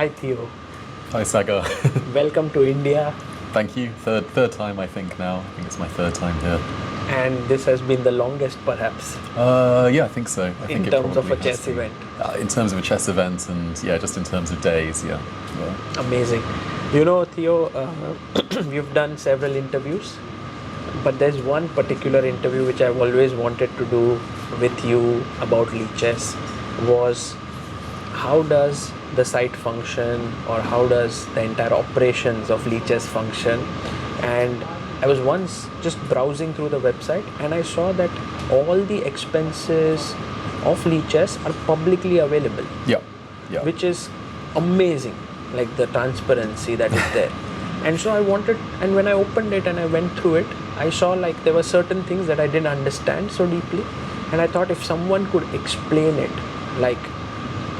Hi Theo, Hi Sagar. welcome to India, Thank you. Third time I think now. I think it's my third time here. and this has been the longest perhaps Yeah, I think so. I think in it terms of probably a has chess to. event. In terms of a chess event and yeah, just in terms of days, yeah. Amazing. You know, Theo, we've done several interviews, but there's one particular interview which I've always wanted to do with you about Lichess was how does the site function or how does the entire operations of Lichess function. And I was once just browsing through the website and I saw that all the expenses of Lichess are publicly available, Yeah. Yeah. which is amazing, like the transparency that is there. And so I wanted, and when I opened it and I went through it, I saw like there were certain things that I didn't understand so deeply, and I thought if someone could explain it, like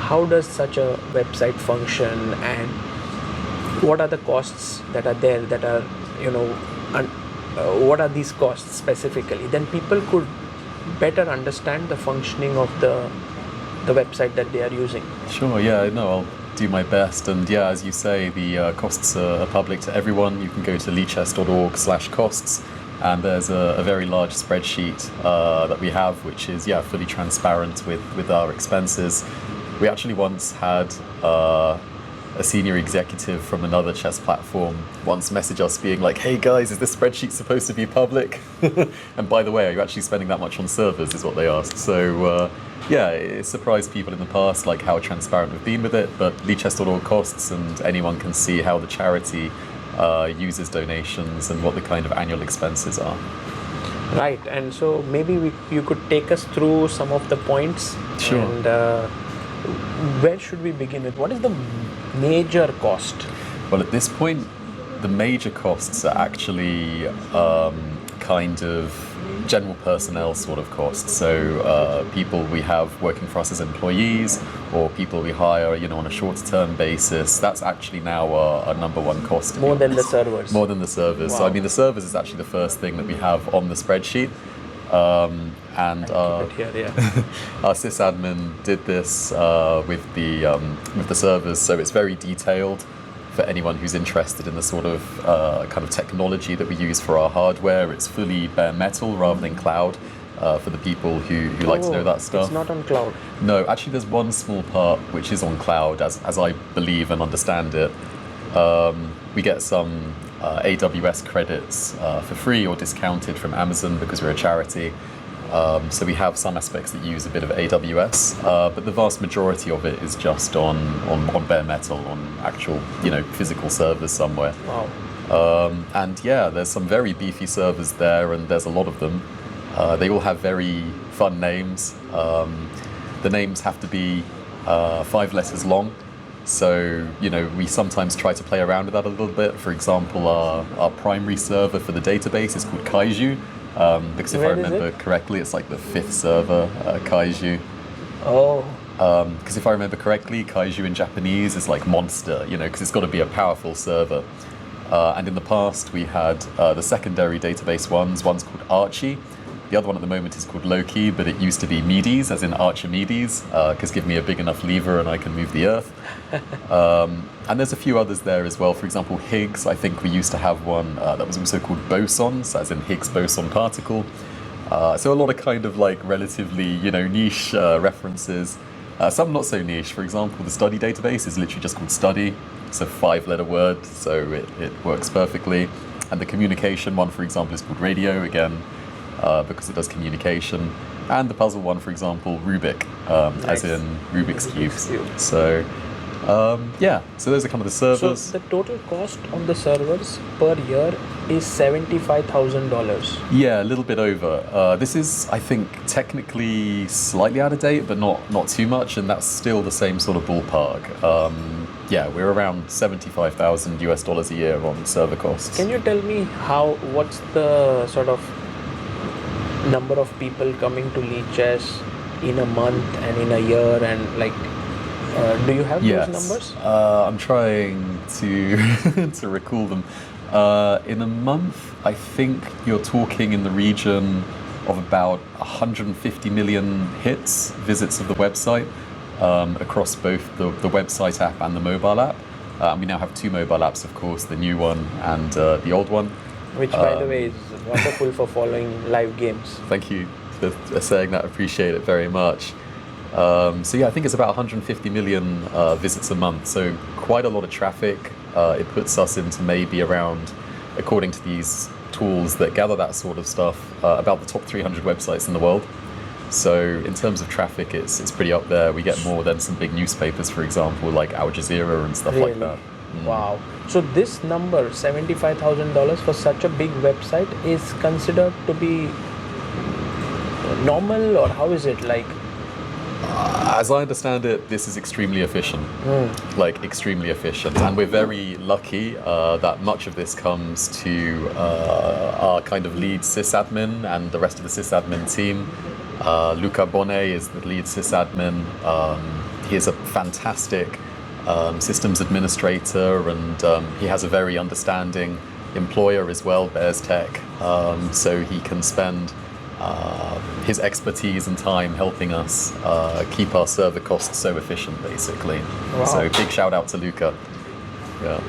how does such a website function and what are the costs that are there that are, you know, what are these costs specifically, then people could better understand the functioning of the website that they are using. Sure. Yeah. No, I'll do my best. And yeah, as you say, the costs are public to everyone. You can go to lichess.org/costs, and there's a very large spreadsheet that we have, which is fully transparent with our expenses. We actually once had a senior executive from another chess platform once message us being like, "Hey guys, is this spreadsheet supposed to be public? And by the way, are you actually spending that much on servers?" is what they asked. So it surprised people in the past, like how transparent we've been with it. But lichess.org costs, and anyone can see how the charity uses donations and what the kind of annual expenses are. Right, and so maybe you could take us through some of the points. Sure. And where should we begin with? What is the major cost? Well, at this point, the major costs are actually kind of general personnel sort of costs. So people we have working for us as employees, or people we hire, on a short-term basis. That's actually now our number one cost. More than the servers. More than the servers. Wow. So I mean, the servers is actually the first thing that we have on the spreadsheet. And Keep it here, yeah. our sysadmin did this with the servers, so it's very detailed for anyone who's interested in the sort of kind of technology that we use for our hardware. It's fully bare metal rather than cloud for the people who like to know that stuff. It's not on cloud. No, actually, there's one small part which is on cloud, as I believe and understand it. We get some AWS credits for free or discounted from Amazon because we're a charity. So we have some aspects that use a bit of AWS, but the vast majority of it is just on bare metal, on actual, physical servers somewhere. Wow. And yeah, there's some very beefy servers there, and there's a lot of them. They all have very fun names. The names have to be 5 letters long. So, we sometimes try to play around with that a little bit. For example, our primary server for the database is called Kaiju, because if I remember correctly, it's like the 5th server, Kaiju. Oh. Because if I remember correctly, Kaiju in Japanese is like monster, because it's got to be a powerful server. And in the past, we had the secondary database one's called Archie. The other one at the moment is called Loki, but it used to be Medes, as in Archimedes, because give me a big enough lever and I can move the Earth. And there's a few others there as well. For example, Higgs, I think we used to have one that was also called Bosons, as in Higgs boson particle. So a lot of kind of like relatively, niche references. Some not so niche. For example, the study database is literally just called study. It's a 5-letter word, so it works perfectly. And the communication one, for example, is called radio, again, because it does communication. And the puzzle one, for example, Rubik, as in Rubik's cubes. So so those are kind of the servers. So the total cost on the servers per year is $75,000. Yeah, a little bit over. This is, I think, technically slightly out of date, but not too much, and that's still the same sort of ballpark. We're around $75,000 a year on server costs. Can you tell me what's the sort of number of people coming to Lichess in a month and in a year, and like, do you have those numbers? I'm trying to to recall them. In a month, I think you're talking in the region of about 150 million visits of the website. across both the website app and the mobile app. We now have two mobile apps, of course, the new one and the old one. Which, by the way, is wonderful for following live games. Thank you for saying that. I appreciate it very much. So yeah, I think it's about 150 million visits a month, so quite a lot of traffic. It puts us into maybe around, according to these tools that gather that sort of stuff, about the top 300 websites in the world. So in terms of traffic, it's pretty up there. We get more than some big newspapers, for example, like Al Jazeera and stuff like that. Wow. So this number, $75,000 for such a big website, is considered to be normal, or how is it like? As I understand it, this is extremely efficient, like extremely efficient. And we're very lucky that much of this comes to our kind of lead sysadmin and the rest of the sysadmin team. Luca Bonnet is the lead sysadmin. He is a fantastic systems administrator, and he has a very understanding employer as well, Bears Tech, so he can spend his expertise and time helping us keep our server costs so efficient, basically. Wow. So big shout out to Luca. Yeah.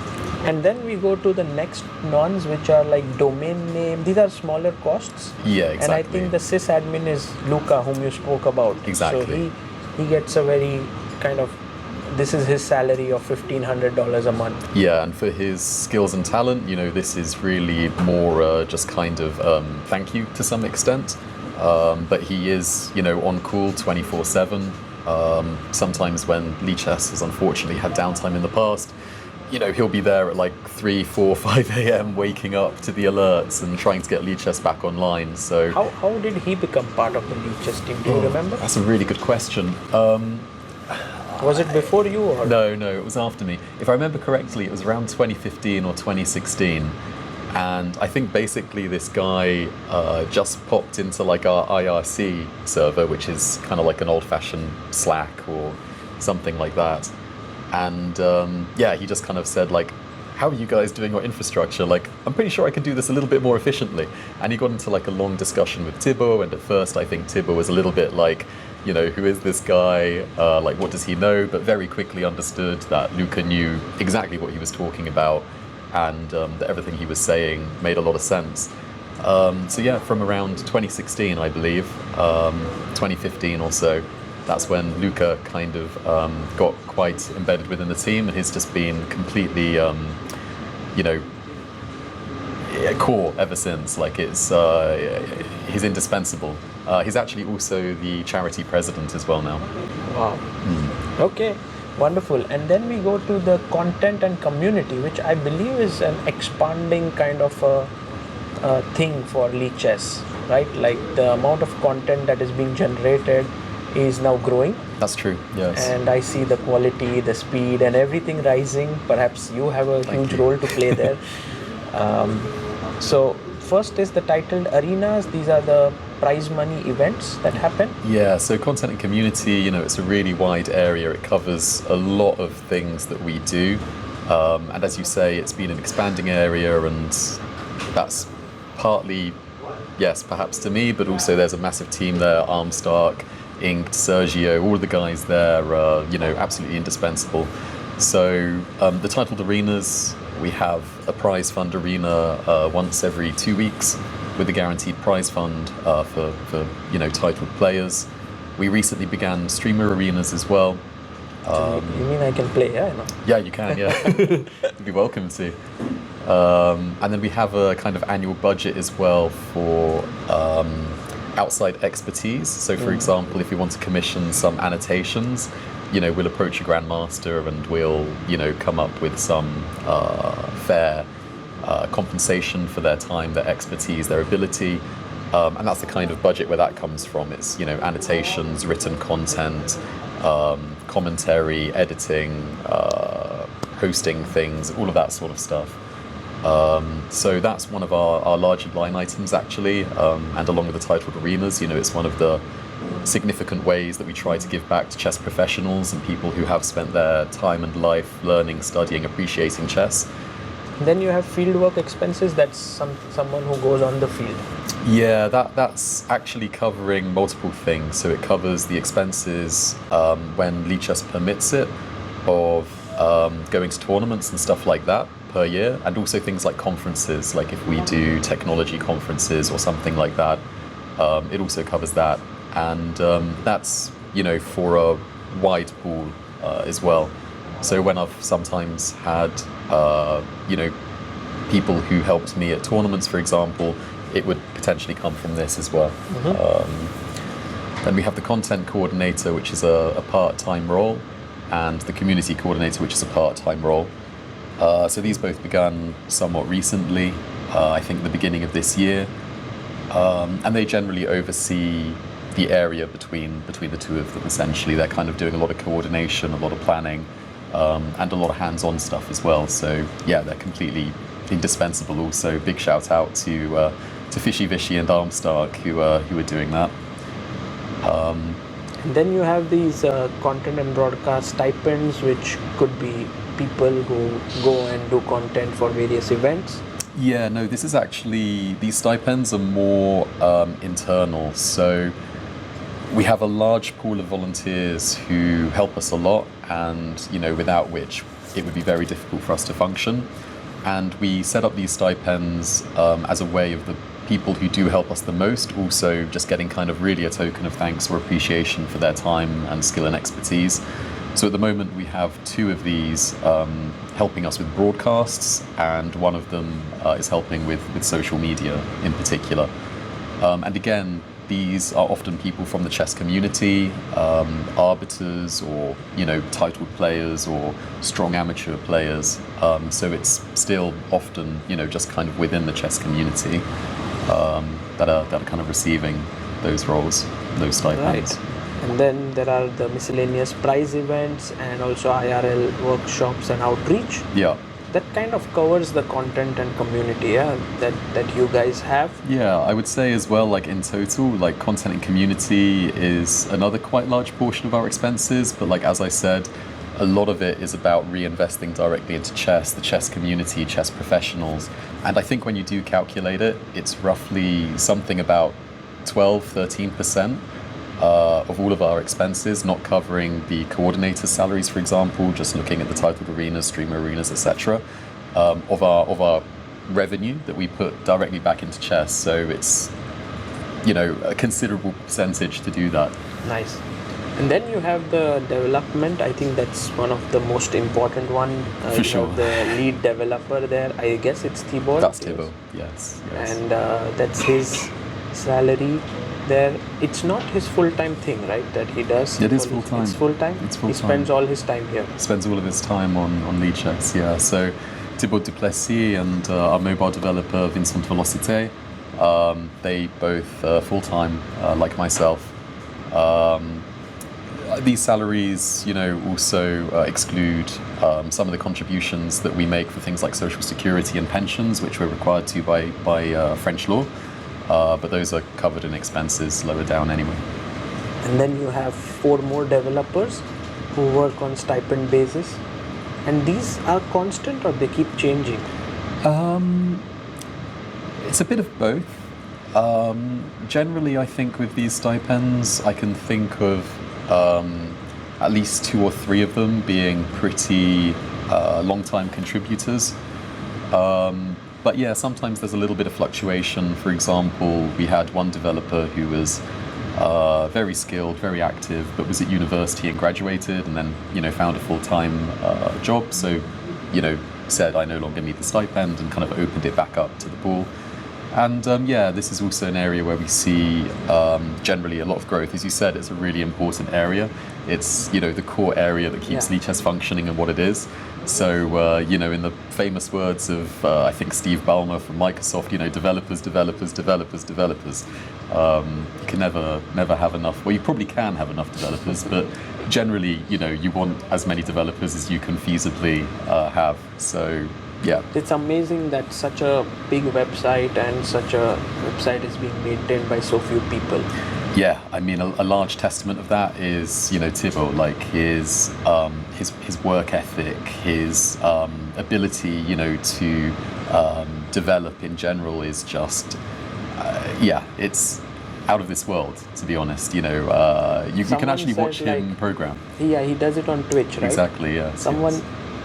And then we go to the next ones, which are like domain name. These are smaller costs. Yeah, exactly. And I think the sysadmin is Luca, whom you spoke about. Exactly. So he gets a very kind of, this is his salary of $1,500 a month. Yeah, and for his skills and talent, you know, this is really more just kind of thank you to some extent. But he is, you know, on call 24/7. Sometimes when Lichess has unfortunately had downtime in the past, you know, he'll be there at like 3, 4, 5 a.m. waking up to the alerts and trying to get Lichess back online. So how did he become part of the Lichess team? Do you remember? That's a really good question. Was it before you or? No, it was after me. If I remember correctly, it was around 2015 or 2016. And I think basically this guy just popped into like our IRC server, which is kind of like an old-fashioned Slack or something like that. And yeah, he just kind of said like, how are you guys doing your infrastructure? Like, I'm pretty sure I can do this a little bit more efficiently. And he got into like a long discussion with Thibaut. And at first, I think Thibaut was a little bit like, you know, who is this guy? Like, what does he know? But very quickly understood that Luca knew exactly what he was talking about, and that everything he was saying made a lot of sense. So yeah, from around 2016, I believe, 2015 or so, that's when Luca kind of got quite embedded within the team, and he's just been completely, you know, core ever since. Like, it's he's indispensable. He's actually also the charity president as well now. Wow. Okay, wonderful. And then we go to the content and community, which I believe is an expanding kind of a thing for Lichess, right? Like the amount of content that is being generated is now growing. That's true, yes. And I see the quality, the speed, and everything rising. Perhaps you have a huge role to play there. So first is the titled arenas. These are the prize money events that happen. Yeah, so content and community, you know, it's a really wide area. It covers a lot of things that we do. And as you say, it's been an expanding area, and that's partly, yes, perhaps to me, but also there's a massive team there, Armstark, Inked, Sergio, all of the guys there are, you know, absolutely indispensable. So the titled arenas, we have a prize fund arena once every 2 weeks with a guaranteed prize fund for you know, titled players. We recently began streamer arenas as well. You mean I can play, yeah? No? Yeah, you can, yeah. You'd be welcome to. And then we have a kind of annual budget as well for outside expertise. So for example, if we want to commission some annotations, you know, we'll approach a grandmaster and we'll, you know, come up with some fair compensation for their time, their expertise, their ability. And that's the kind of budget where that comes from. It's, you know, annotations, written content, commentary, editing, hosting things, all of that sort of stuff. So that's one of our larger line items, actually, and along with the titled arenas, you know, it's one of the significant ways that we try to give back to chess professionals and people who have spent their time and life learning, studying, appreciating chess. Then you have fieldwork expenses. That's someone who goes on the field. Yeah, that's actually covering multiple things. So it covers the expenses when Lichess permits it, of going to tournaments and stuff like that per year, and also things like conferences. Like if we do technology conferences or something like that, it also covers that, and that's for a wide pool as well. So when I've sometimes had people who helped me at tournaments, for example, it would potentially come from this as well. Then we have the content coordinator, which is a part-time role, and the community coordinator, which is a part-time role. So these both began somewhat recently, I think the beginning of this year, and they generally oversee the area between the two of them. Essentially, they're kind of doing a lot of coordination, a lot of planning, and a lot of hands-on stuff as well. So yeah, they're completely indispensable. Also, big shout out to Fishy Vishy and Armstark who are doing that. And then you have these content and broadcast stipends, which could be people who go and do content for various events. Yeah, no, this is actually, these stipends are more internal. So we have a large pool of volunteers who help us a lot, and without which it would be very difficult for us to function. And we set up these stipends as a way of the people who do help us the most also just getting kind of really a token of thanks or appreciation for their time and skill and expertise. So at the moment we have two of these helping us with broadcasts, and one of them is helping with social media in particular. And again, these are often people from the chess community, arbiters or titled players or strong amateur players. So it's still often just kind of within the chess community that are kind of receiving those roles, those stipends. Right. And then there are the miscellaneous prize events and also IRL workshops and outreach. Yeah. That kind of covers the content and community, yeah, that you guys have. Yeah, I would say as well, like in total, like content and community is another quite large portion of our expenses. But like as I said, a lot of it is about reinvesting directly into chess, the chess community, chess professionals. And I think when you do calculate it, it's roughly something about 12-13% of all of our expenses, not covering the coordinator salaries, for example, just looking at the titled arenas, streamer arenas, etc., of our revenue that we put directly back into chess. So it's a considerable percentage to do that. Nice. And then you have the development. I think that's one of the most important one. For sure. The lead developer there, I guess it's Thibaut. That's Thibaut, yes. And that's his salary there. It's not his full-time thing, right, that he does? It is full-time. It's full-time? It's full-time. He spends all his time here? Spends all of his time on Lichess, yeah. So Thibaut Duplessis and our mobile developer Vincent Velocité, they both full-time, like myself. These salaries, also exclude some of the contributions that we make for things like social security and pensions, which we're required to by French law. But those are covered in expenses lower down anyway. And then you have 4 more developers who work on stipend basis. And these are constant or they keep changing? It's a bit of both. Generally, I think with these stipends, I can think of at least 2 or 3 of them being pretty long-time contributors. But yeah, sometimes there's a little bit of fluctuation. For example, we had one developer who was very skilled, very active, but was at university and graduated, and then found a full-time job. So said I no longer need the stipend, and kind of opened it back up to the pool. And yeah, this is also an area where we see generally a lot of growth. As you said, it's a really important area. It's the core area that keeps Lichess functioning and what it is. So in the famous words of I think Steve Ballmer from Microsoft, developers, developers, developers, developers. You can never have enough. Well, you probably can have enough developers, but generally, you want as many developers as you can feasibly have. So. Yeah. It's amazing that such a big website and such a website is being maintained by so few people. Yeah, I mean, a large testament of that is, Thibaut, like his work ethic, his ability, to develop in general is just, it's out of this world, to be honest. You can Someone actually said, watch him like, program. Yeah, he does it on Twitch, right? Exactly, yeah. Someone,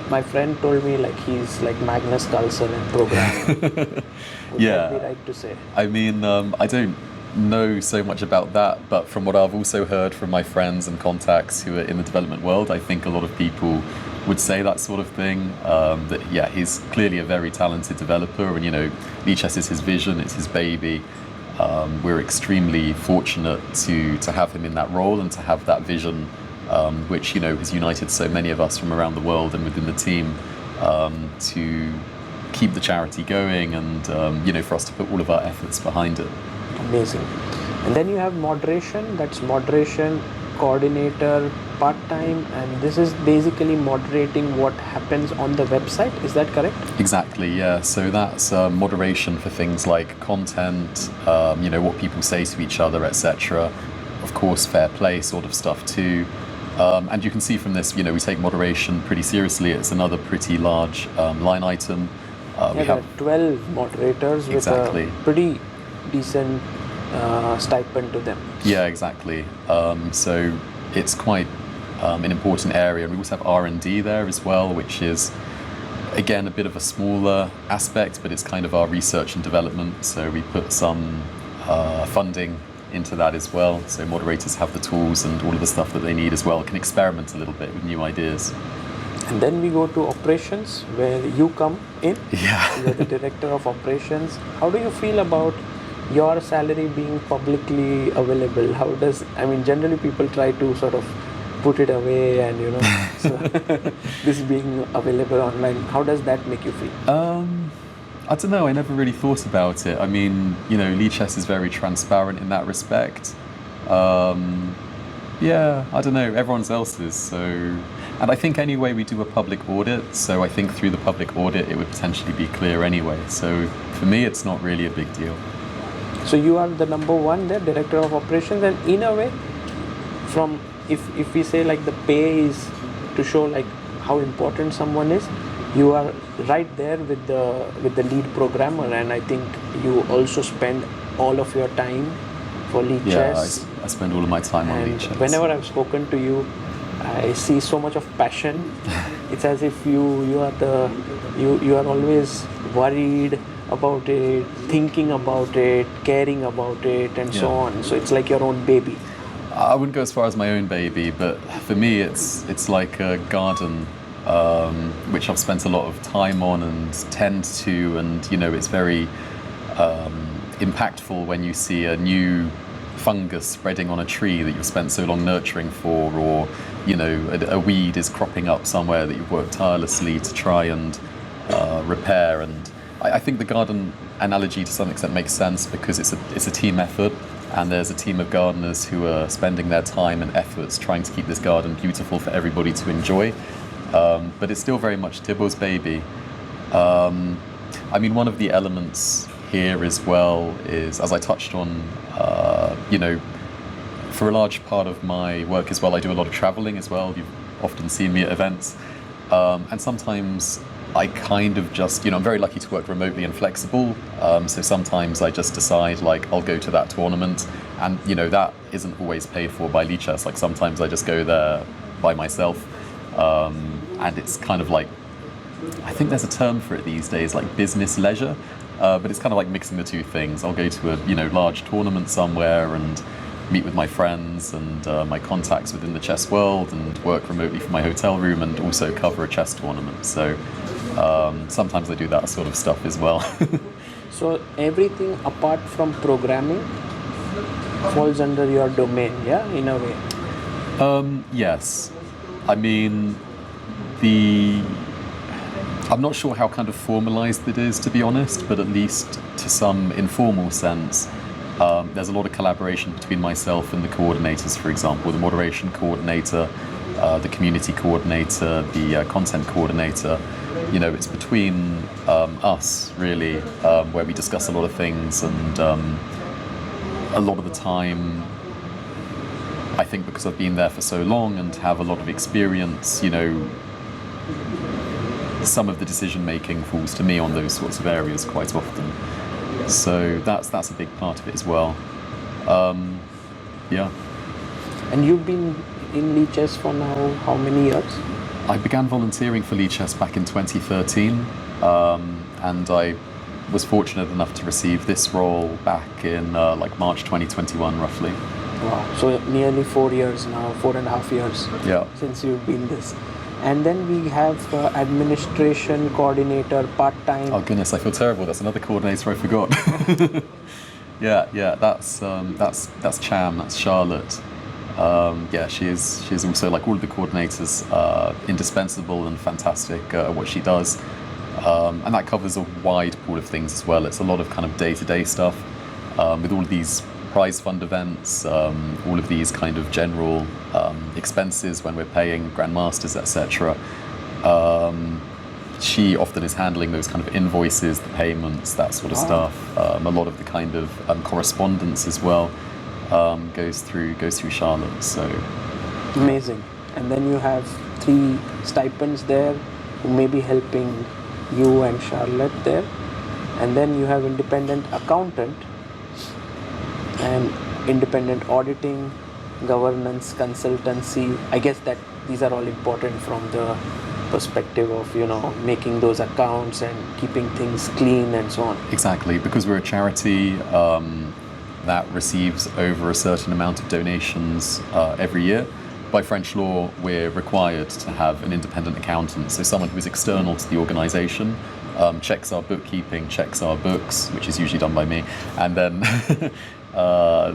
my friend told me like he's like Magnus Carlsen in programming. Would that be right to say? I mean, I don't know so much about that, but from what I've also heard from my friends and contacts who are in the development world, I think a lot of people would say that sort of thing. That he's clearly a very talented developer, and Lichess is his vision, it's his baby. We're extremely fortunate to have him in that role and to have that vision, which has united so many of us from around the world and within the team to keep the charity going, and for us to put all of our efforts behind it. Amazing. And then you have moderation. That's moderation coordinator part-time, and this is basically moderating what happens on the website. Is that correct? Exactly, yeah. So that's moderation for things like content, what people say to each other, etc. Of course, fair play sort of stuff too. And you can see from this, we take moderation pretty seriously. It's another pretty large line item. We there have are 12 moderators with a pretty decent stipend to them. Yeah, exactly. So it's quite an important area. And we also have R&D there as well, which is, again, a bit of a smaller aspect, but it's kind of our research and development. So we put some funding into that as well. So moderators have the tools and all of the stuff that they need as well, can experiment a little bit with new ideas. And then we go to operations, where you come in. Yeah. You're the director of operations. How do you feel about your salary being publicly available? Generally people try to sort of put it away and, so this being available online, how does that make you feel? I don't know, I never really thought about it. I mean, Lichess is very transparent in that respect. I don't know, everyone else is, so... And I think anyway we do a public audit, so I think through the public audit it would potentially be clear anyway. So for me it's not really a big deal. So you are the number one there, director of operations, and in a way, from if we say like the pay is to show like how important someone is, you are right there with the lead programmer, and I think you also spend all of your time for Lichess. Yeah, I spend all of my time on Lichess. Whenever I've spoken to you, I see so much of passion. It's as if you are always worried about it, thinking about it, caring about it, and so on. So it's like your own baby. I wouldn't go as far as my own baby, but for me it's like a garden, which I've spent a lot of time on and tend to, and it's very impactful when you see a new fungus spreading on a tree that you've spent so long nurturing for, or a weed is cropping up somewhere that you've worked tirelessly to try and repair. And I think the garden analogy to some extent makes sense, because it's a team effort, and there's a team of gardeners who are spending their time and efforts trying to keep this garden beautiful for everybody to enjoy. But it's still very much Thibaut's baby. One of the elements here as well is, as I touched on, for a large part of my work as well, I do a lot of traveling as well. You've often seen me at events. And sometimes I kind of just, I'm very lucky to work remotely and flexible. So sometimes I just decide, like, I'll go to that tournament, and, that isn't always paid for by Lichess. Like, sometimes I just go there by myself. And it's kind of like, I think there's a term for it these days, like business leisure. But it's kind of like mixing the two things. I'll go to a, large tournament somewhere and meet with my friends and my contacts within the chess world, and work remotely from my hotel room, and also cover a chess tournament. So sometimes I do that sort of stuff as well. So everything apart from programming falls under your domain, yeah, in a way? Yes. I'm not sure how kind of formalized it is, to be honest, but at least to some informal sense, there's a lot of collaboration between myself and the coordinators, for example, the moderation coordinator, the community coordinator, the content coordinator. It's between us, really, where we discuss a lot of things, and a lot of the time I think because I've been there for so long and have a lot of experience, some of the decision making falls to me on those sorts of areas quite often. So that's a big part of it as well. Yeah. And you've been in Lichess for now how many years? I began volunteering for Lichess back in 2013, and I was fortunate enough to receive this role back in March 2021, roughly. Wow. So nearly 4 years now, 4.5 years Yeah. since you've been this. And then we have administration coordinator, part-time. Oh goodness, I feel terrible. That's another coordinator I forgot. Yeah. That's Cham. That's Charlotte. She is also, like all of the coordinators, indispensable and fantastic at what she does. And that covers a wide pool of things as well. It's a lot of kind of day-to-day stuff with all of these prize fund events, all of these kind of general expenses when we're paying grandmasters, etc. She often is handling those kind of invoices, the payments, that sort of stuff. A lot of the kind of correspondence as well goes through Charlotte. So amazing. And then you have 3 stipends there who may be helping you and Charlotte there. And then you have independent accountant and independent auditing, governance, consultancy. I guess that these are all important from the perspective of making those accounts and keeping things clean and so on. Exactly, because we're a charity that receives over a certain amount of donations every year. By French law, we're required to have an independent accountant, so someone who is external to the organisation, checks our bookkeeping, checks our books, which is usually done by me, and then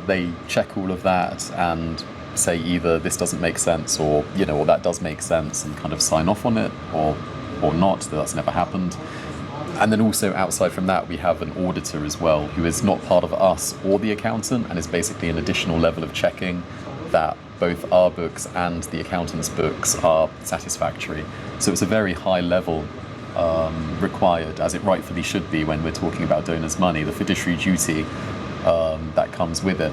they check all of that and say either this doesn't make sense or or that does make sense, and kind of sign off on it or not. That's never happened. And then also outside from that, we have an auditor as well, who is not part of us or the accountant, and is basically an additional level of checking that both our books and the accountant's books are satisfactory. So it's a very high level required, as it rightfully should be when we're talking about donors' money, the fiduciary duty that comes with it.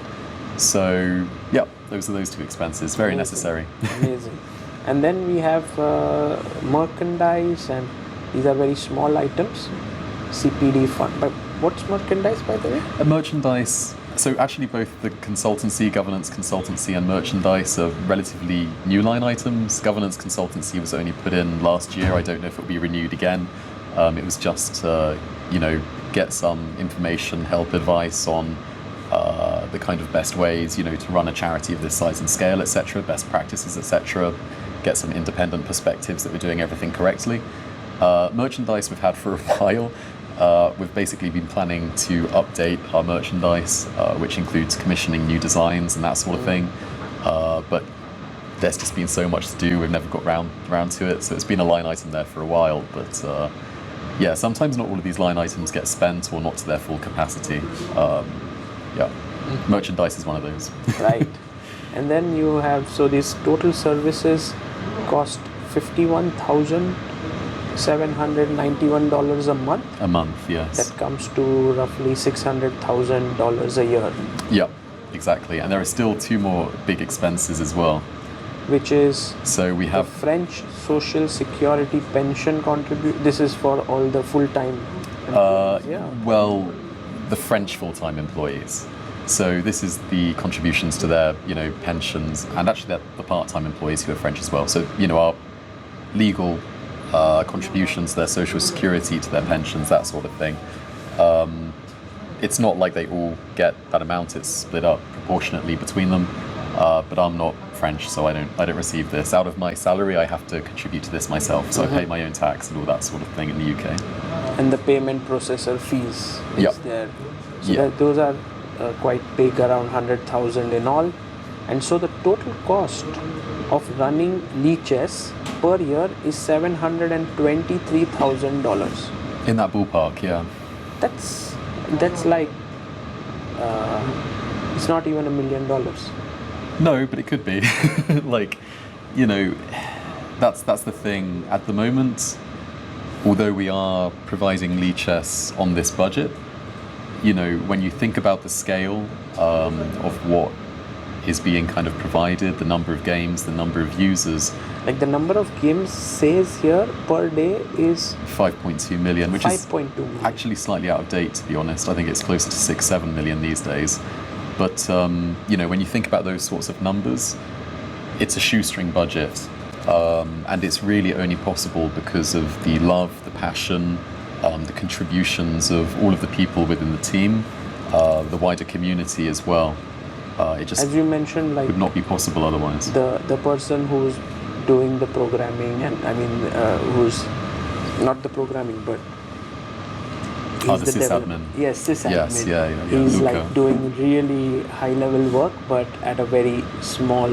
So, yeah, those are those 2 expenses, very necessary. Amazing. And then we have merchandise, and these are very small items, CPD fund. But what's merchandise, by the way? Merchandise, so actually both the consultancy, governance consultancy, and merchandise are relatively new line items. Governance consultancy was only put in last year. I don't know if it will be renewed again. It was just, get some information, help, advice on the kind of best ways, to run a charity of this size and scale, etc., best practices, etc., get some independent perspectives that we're doing everything correctly. Merchandise we've had for a while. We've basically been planning to update our merchandise, which includes commissioning new designs and that sort of thing. But there's just been so much to do, we've never got round to it, so it's been a line item there for a while. But yeah, sometimes not all of these line items get spent or not to their full capacity. Merchandise is one of those. Right. And then you have, so these total services cost $51,791 a month. A month, yes. That comes to roughly $600,000 a year. Yeah, exactly. And there are still 2 more big expenses as well. Which is so we have the French Social Security pension contribute. This is for all the full-time employees. Well, the French full-time employees. So this is the contributions to their, pensions, and actually the part-time employees who are French as well. So, our legal contributions to their social security, to their pensions, that sort of thing. It's not like they all get that amount. It's split up proportionately between them. But I'm not French, so I don't receive this. Out of my salary, I have to contribute to this myself. So I pay my own tax and all that sort of thing in the UK. And the payment processor fees is there. So those are quite big, around 100,000 in all. And so the total cost of running Lichess per year is $723,000. In that ballpark, yeah. That's like it's not even $1 million. No, but it could be. That's the thing. At the moment, although we are providing Lichess on this budget, when you think about the scale of what is being kind of provided, the number of games, the number of users. Like the number of games says here per day is 5.2 million, which 5.2 million. is actually slightly out of date, to be honest. I think it's closer to 6-7 million these days. But you know, when you think about those sorts of numbers, it's a shoestring budget, and it's really only possible because of the love, the passion, the contributions of all of the people within the team, the wider community as well. It just As you mentioned, like would not be possible otherwise. the person who's doing the programming, and I mean who's not the programming, but he's The developer. sysadmin. Yes, sysadmin. Yes, yeah, He's Luca. like doing really high level work, but at a very small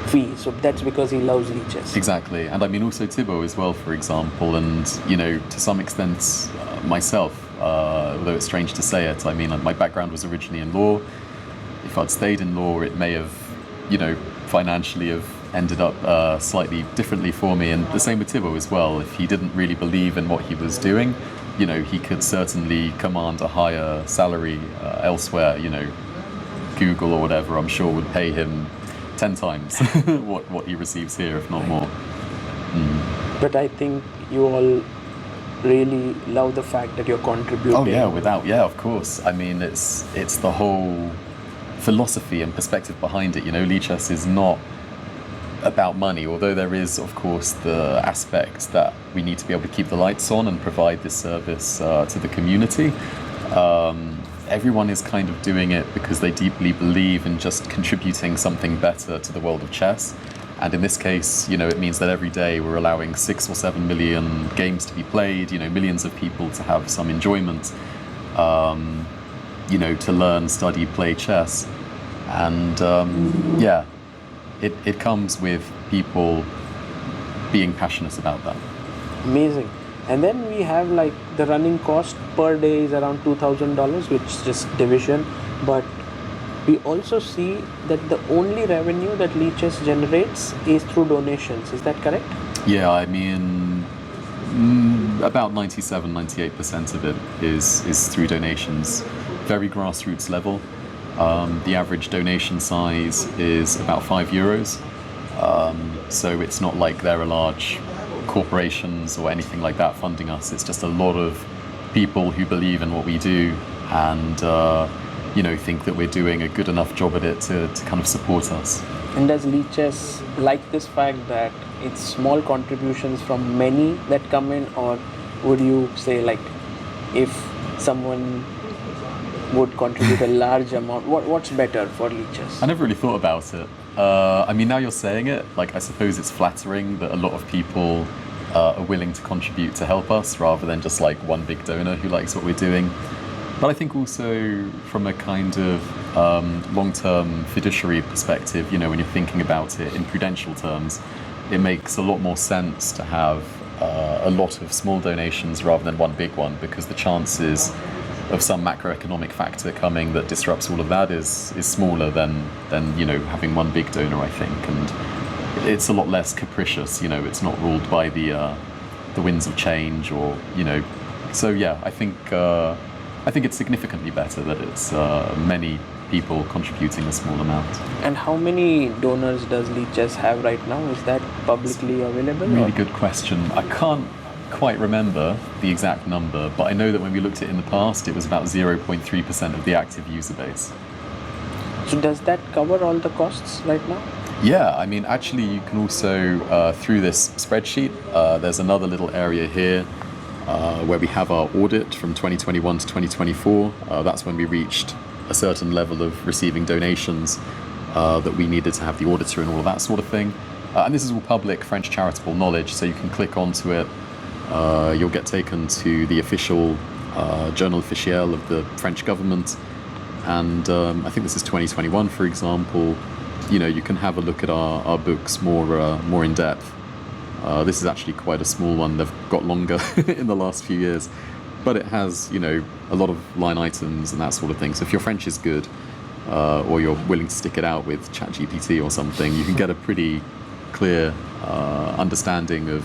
fee. So that's because he loves Lichess. Exactly, and I mean also Thibaut as well, for example, and you know, to some extent myself, although it's strange to say it. I mean, my background was originally in law. If I'd stayed in law, it may have, you know, financially have ended up slightly differently for me, and the same with Thibaut as well. If he didn't really believe in what he was doing, you know, he could certainly command a higher salary elsewhere. You know, Google or whatever, I'm sure, would pay him 10 times what he receives here, if not more. But I think you all really love the fact that you're contributing. Oh yeah, of course. I mean, it's the whole philosophy and perspective behind it. You know, Lichess is not about money, although there is, of course, the aspect that we need to be able to keep the lights on and provide this service to the community. Everyone is kind of doing it because they deeply believe in just contributing something better to the world of chess. And in this case, you know, it means that every day we're allowing 6 or 7 million games to be played, you know, millions of people to have some enjoyment, you know, to learn, study, play chess. And yeah, it comes with people being passionate about that. Amazing. And then we have like the running cost per day is around $2,000, which is just division. But we also see that the only revenue that Lichess generates is through donations. Is that correct? Yeah, I mean, about 97-98% of it is through donations, very grassroots level. The average donation size is about €5. So it's not like there are large corporations or anything like that funding us. It's just a lot of people who believe in what we do and you know, think that we're doing a good enough job at it to kind of support us. And does Lichess like this fact that it's small contributions from many that come in, or would you say like if someone would contribute a large amount, what's better for Lichess? I never really thought about it. I mean, now you're saying it, like I suppose it's flattering that a lot of people are willing to contribute to help us rather than just like one big donor who likes what we're doing. But I think also from a kind of long-term fiduciary perspective, you know, when you're thinking about it in prudential terms, it makes a lot more sense to have a lot of small donations rather than one big one, because the chances of some macroeconomic factor coming that disrupts all of that is smaller than you know, having one big donor, I think. And it's a lot less capricious, you know, it's not ruled by the winds of change, or, you know, so yeah, I think it's significantly better that it's many people contributing a small amount. And how many donors does Lichess have right now? Is that publicly available? Really good question. I can't quite remember the exact number, but I know that when we looked at it in the past, it was about 0.3% of the active user base. So does that cover all the costs right now? Yeah, I mean, actually, you can also, through this spreadsheet, there's another little area here where we have our audit from 2021 to 2024. That's when we reached a certain level of receiving donations that we needed to have the auditor and all of that sort of thing. And this is all public French charitable knowledge, so you can click onto it. You'll get taken to the official journal officiel of the French government. And I think this is 2021, for example. You know, you can have a look at our books more in depth. This is actually quite a small one. They've got longer in the last few years, but it has, you know, a lot of line items and that sort of thing. So if your French is good, or you're willing to stick it out with ChatGPT or something, you can get a pretty clear understanding of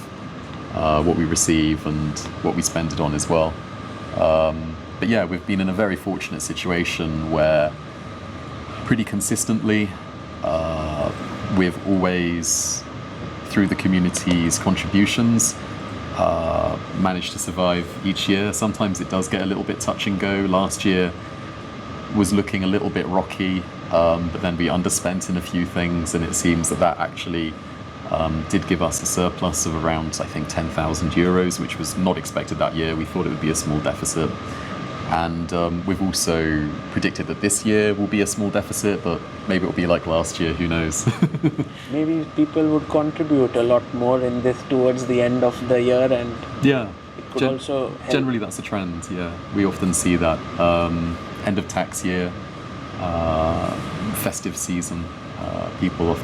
what we receive and what we spend it on as well. But yeah, we've been in a very fortunate situation where pretty consistently we've always, through the community's contributions, managed to survive each year. Sometimes it does get a little bit touch and go. Last year was looking a little bit rocky, but then we underspent in a few things, and it seems that actually did give us a surplus of around, I think, 10,000 euros, which was not expected that year. We thought it would be a small deficit. And we've also predicted that this year will be a small deficit, but maybe it'll be like last year, who knows? Maybe people would contribute a lot more in this towards the end of the year, and Yeah. it could also help. Generally, that's a trend, yeah. We often see that. End of tax year, festive season. People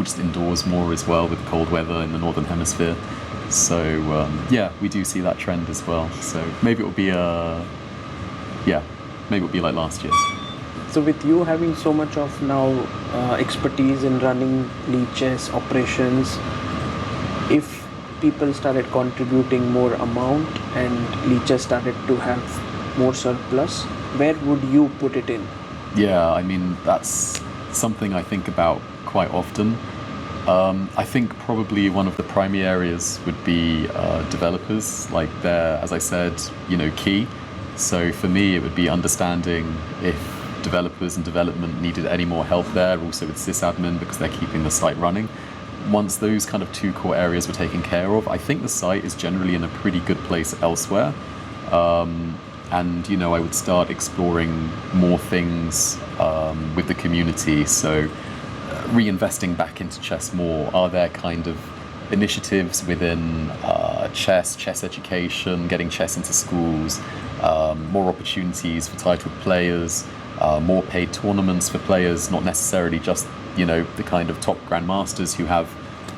just indoors more as well with cold weather in the Northern Hemisphere. So, yeah, we do see that trend as well. So maybe it'll be maybe it'll be like last year. So with you having so much of now expertise in running Lichess operations, if people started contributing more amount and Lichess started to have more surplus, where would you put it in? Yeah, I mean, that's something I think about quite often. I think probably one of the primary areas would be developers. Like they're, as I said, key. So for me, it would be understanding if developers and development needed any more help there, also with sysadmin, because they're keeping the site running. Once those kind of two core areas were taken care of, I think the site is generally in a pretty good place elsewhere. And I would start exploring more things with the community. So reinvesting back into chess more. Are there kind of initiatives within chess education, getting chess into schools, more opportunities for titled players, more paid tournaments for players, not necessarily just the kind of top grandmasters who have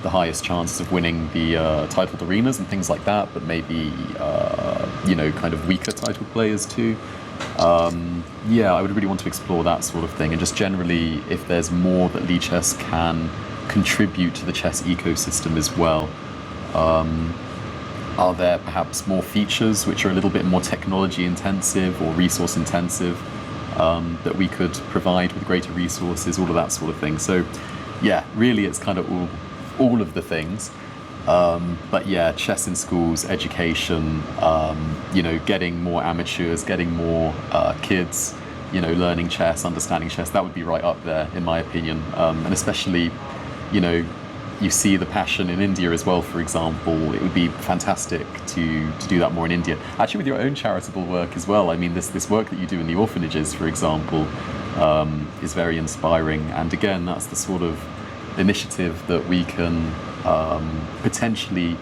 the highest chances of winning the titled arenas and things like that, but maybe kind of weaker titled players too. I would really want to explore that sort of thing, and just generally if there's more that Lichess can contribute to the chess ecosystem as well. Are there perhaps more features which are a little bit more technology intensive or resource intensive that we could provide with greater resources, all of that sort of thing. So yeah, really it's kind of all of the things. But yeah, chess in schools, education, getting more amateurs, getting more kids, learning chess, understanding chess, that would be right up there in my opinion. And especially, you see the passion in India as well, for example. It would be fantastic to do that more in India. Actually, with your own charitable work as well. I mean, this work that you do in the orphanages, for example, is very inspiring. And again, that's the sort of initiative that we can potentially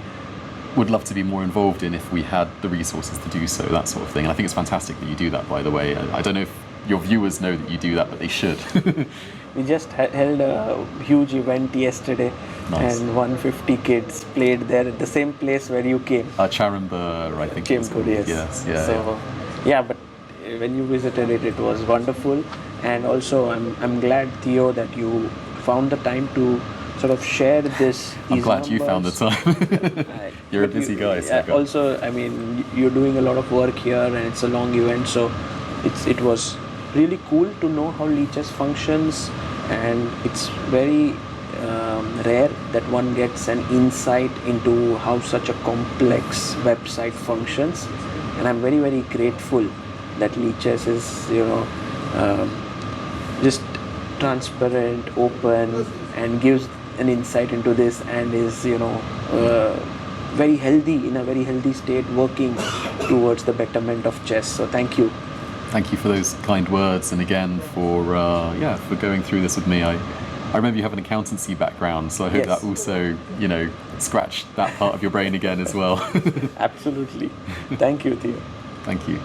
would love to be more involved in if we had the resources to do so, that sort of thing. And I think it's fantastic that you do that, by the way. I don't know if your viewers know that you do that, but they should. We just held a huge event yesterday. Nice. And 150 kids played there at the same place where you came. Charimbur, I think. Charimbur, yes. But when you visited it, it was wonderful. And also, I'm glad, Theo, that you found the time to sort of share this. I'm glad you found the time. You're a busy guy. So also, I mean, you're doing a lot of work here, and it's a long event, so it was really cool to know how Lichess functions, and it's very rare that one gets an insight into how such a complex website functions. And I'm very, very grateful that Lichess is, just transparent, open, and gives an insight into this, and is, very healthy, in a very healthy state, working towards the betterment of chess. So thank you. Thank you for those kind words, and again for going through this with me. I remember you have an accountancy background, so I hope that also, scratched that part of your brain again as well. Absolutely. Thank you, Theo. Thank you.